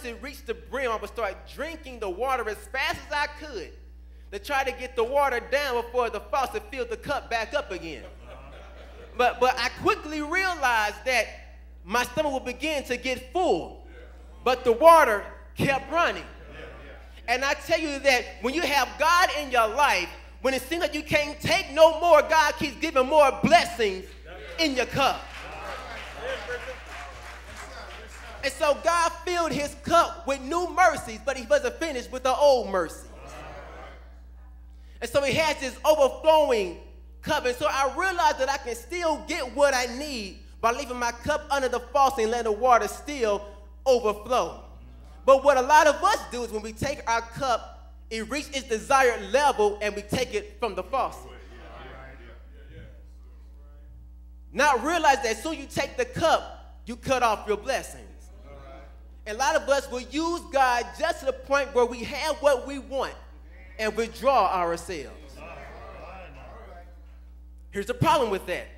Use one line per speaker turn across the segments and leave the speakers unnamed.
it reached the brim, I would start drinking the water as fast as I could to try to get the water down before the faucet filled the cup back up again. But I quickly realized that my stomach would begin to get full, but the water kept running. And I tell you that when you have God in your life, when it seems like you can't take no more, God keeps giving more blessings in your cup. And so God filled his cup with new mercies, but he wasn't finished with the old mercies. And so he has this overflowing cup. And so I realized that I can still get what I need by leaving my cup under the faucet and letting the water still overflow. But what a lot of us do is when we take our cup, it reaches its desired level and we take it from the faucet. Not realize that as soon as you take the cup, you cut off your blessings. And a lot of us will use God just to the point where we have what we want and withdraw ourselves. Here's the problem with that.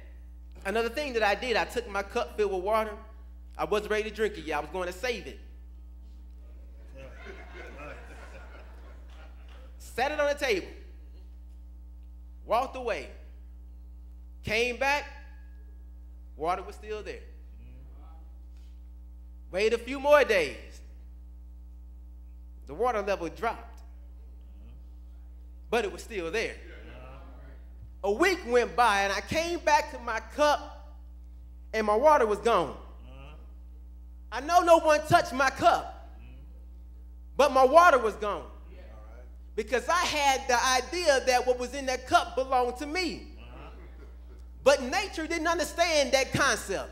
Another thing that I did, I took my cup filled with water. I wasn't ready to drink it yet. I was going to save it. Sat it on the table. Walked away. Came back. Water was still there. Waited a few more days. The water level dropped. But it was still there. A week went by and I came back to my cup and my water was gone. I know no one touched my cup, but my water was gone. Because I had the idea that what was in that cup belonged to me. But nature didn't understand that concept.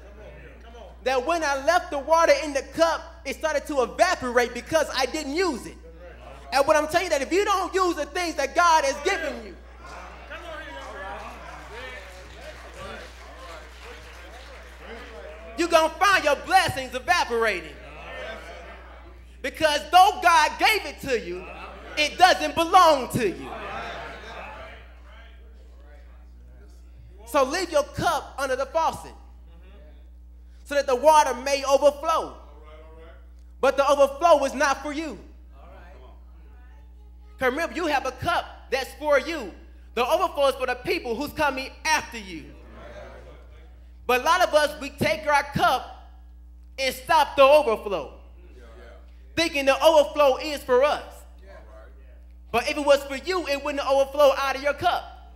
That when I left the water in the cup, it started to evaporate because I didn't use it. And what I'm telling you, that if you don't use the things that God has given you, you're going to find your blessings evaporating. Because though God gave it to you, it doesn't belong to you. So leave your cup under the faucet so that the water may overflow. But the overflow is not for you. Because remember, you have a cup that's for you. The overflow is for the people who's coming after you. But a lot of us, we take our cup and stop the overflow, thinking the overflow is for us. But if it was for you, it wouldn't overflow out of your cup.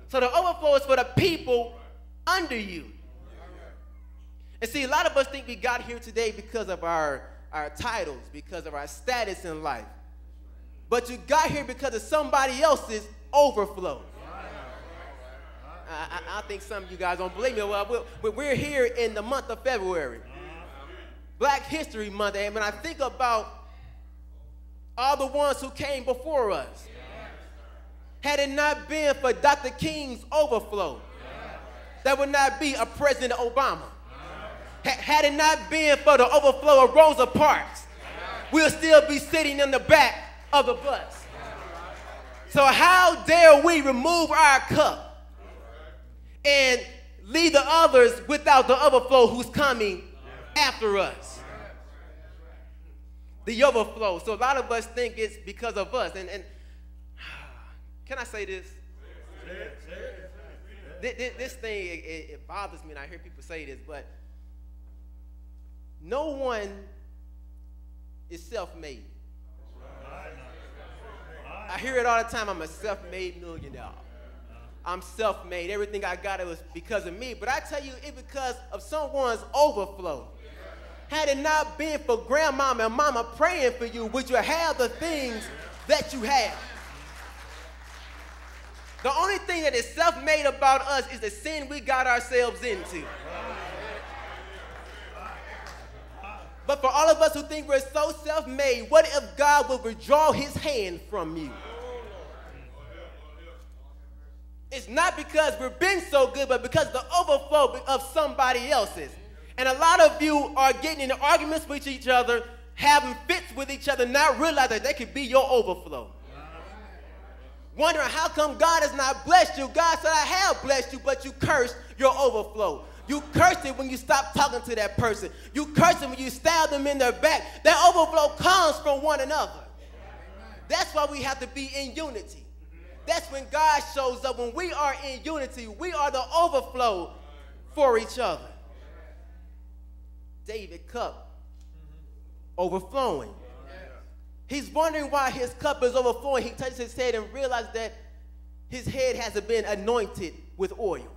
So the overflow is for the people under you. And see, a lot of us think we got here today because of our titles, because of our status in life. But you got here because of somebody else's overflow. I think some of you guys don't believe me. Well, we're here in the month of February, Black History Month. And when I think about all the ones who came before us, had it not been for Dr. King's overflow, there would not be a President Obama. Had it not been for the overflow of Rosa Parks, we'll still be sitting in the back of the bus. So how dare we remove our cup and leave the others without the overflow who's coming after us? The overflow. So a lot of us think it's because of us. And can I say this? This thing, it bothers me, and I hear people say this, but no one is self-made. I hear it all the time. I'm a self-made millionaire. I'm self-made. Everything I got, it was because of me. But I tell you, it's because of someone's overflow. Had it not been for grandmama and mama praying for you, would you have the things that you have? The only thing that is self-made about us is the sin we got ourselves into. But for all of us who think we're so self-made, what if God would withdraw his hand from you? It's not because we've been so good, but because the overflow of somebody else's. And a lot of you are getting in arguments with each other, having fits with each other, not realizing that could be your overflow. Wondering how come God has not blessed you. God said, I have blessed you, but you cursed your overflow. You curse it when you stop talking to that person. You curse it when you stab them in their back. That overflow comes from one another. That's why we have to be in unity. That's when God shows up. When we are in unity, we are the overflow for each other. David's cup overflowing. He's wondering why his cup is overflowing. He touches his head and realizes that his head hasn't been anointed with oil.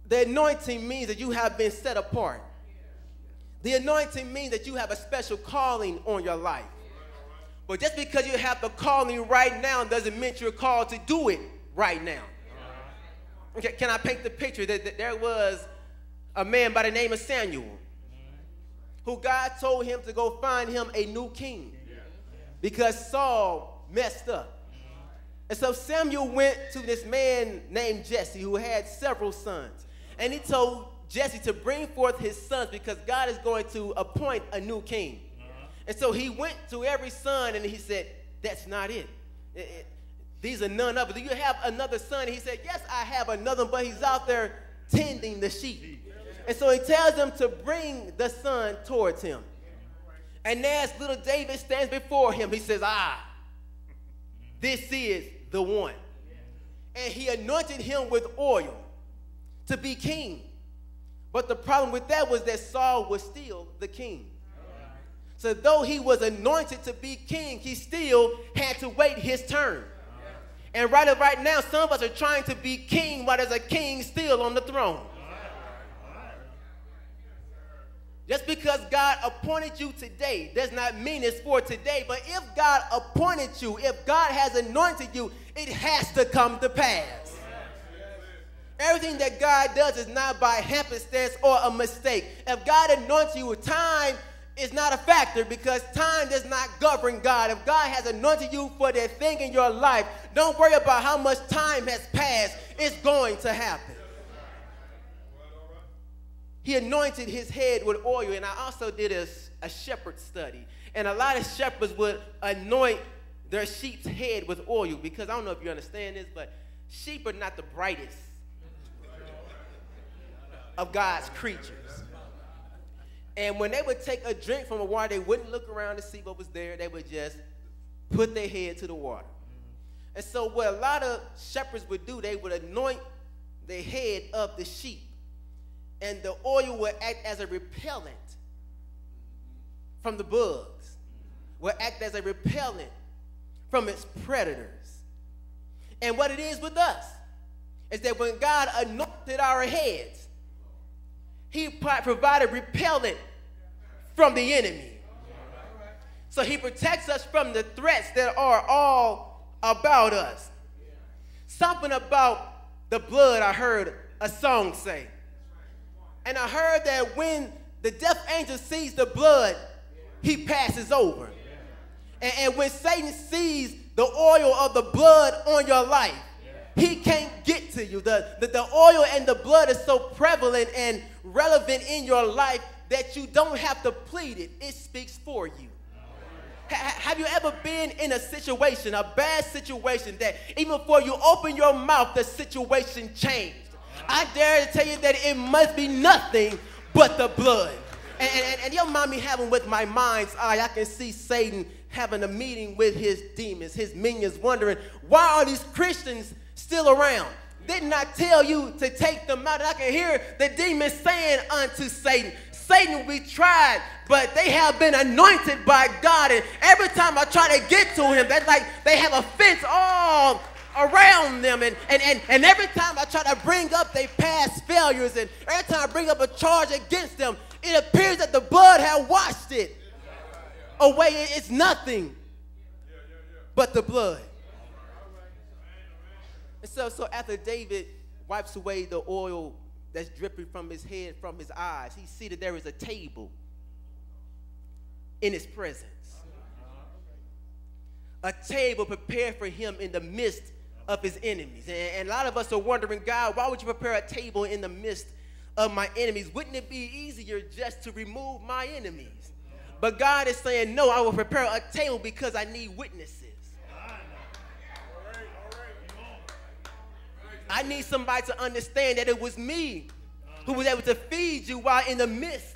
The anointing means that you have been set apart. The anointing means that you have a special calling on your life. But just because you have the calling right now doesn't mean you're called to do it right now. Okay, can I paint the picture that there was a man by the name of Samuel who God told him to go find him a new king because Saul messed up. And so Samuel went to this man named Jesse who had several sons. And he told Jesse to bring forth his sons because God is going to appoint a new king. And so he went to every son and he said, that's not it. These are none of it. Do you have another son? And he said, yes, I have another, but he's out there tending the sheep. And so he tells them to bring the son towards him. And as little David stands before him, he says, this is the one. And he anointed him with oil to be king. But the problem with that was that Saul was still the king. So though he was anointed to be king, he still had to wait his turn. And right now, some of us are trying to be king while there's a king still on the throne. Just because God appointed you today does not mean it's for today. But if God appointed you, if God has anointed you, it has to come to pass. Everything that God does is not by happenstance or a mistake. If God anoints you, time is not a factor because time does not govern God. If God has anointed you for that thing in your life, don't worry about how much time has passed. It's going to happen. He anointed his head with oil, and I also did a shepherd study. And a lot of shepherds would anoint their sheep's head with oil because I don't know if you understand this, but sheep are not the brightest of God's creatures. And when they would take a drink from a water, they wouldn't look around to see what was there. They would just put their head to the water. And so what a lot of shepherds would do, they would anoint the head of the sheep. And the oil would act as a repellent from the bugs, would act as a repellent from its predators. And what it is with us is that when God anointed our heads, he provided repellent from the enemy. So he protects us from the threats that are all about us. Something about the blood I heard a song say. And I heard that when the death angel sees the blood, he passes over. And when Satan sees the oil of the blood on your life, he can't get to you. The oil and the blood is so prevalent and relevant in your life that you don't have to plead it. It speaks for you. Have you ever been in a situation, a bad situation, that even before you open your mouth, the situation changed? I dare to tell you that it must be nothing but the blood. And your mind me having with my mind's eye, I can see Satan having a meeting with his demons, his minions, wondering, why are these Christians still around? Didn't I tell you to take them out? And I can hear the demons saying unto Satan, Satan, we tried, but they have been anointed by God. And every time I try to get to him, that's like they have a fence all around them. And every time I try to bring up their past failures, and every time I bring up a charge against them, it appears that the blood had washed it away. It's nothing but the blood. And so after David wipes away the oil that's dripping from his head, from his eyes, he sees that there is a table in his presence. A table prepared for him in the midst of his enemies. And a lot of us are wondering, God, why would you prepare a table in the midst of my enemies? Wouldn't it be easier just to remove my enemies? But God is saying, no, I will prepare a table because I need witnesses. I need somebody to understand that it was me who was able to feed you while in the midst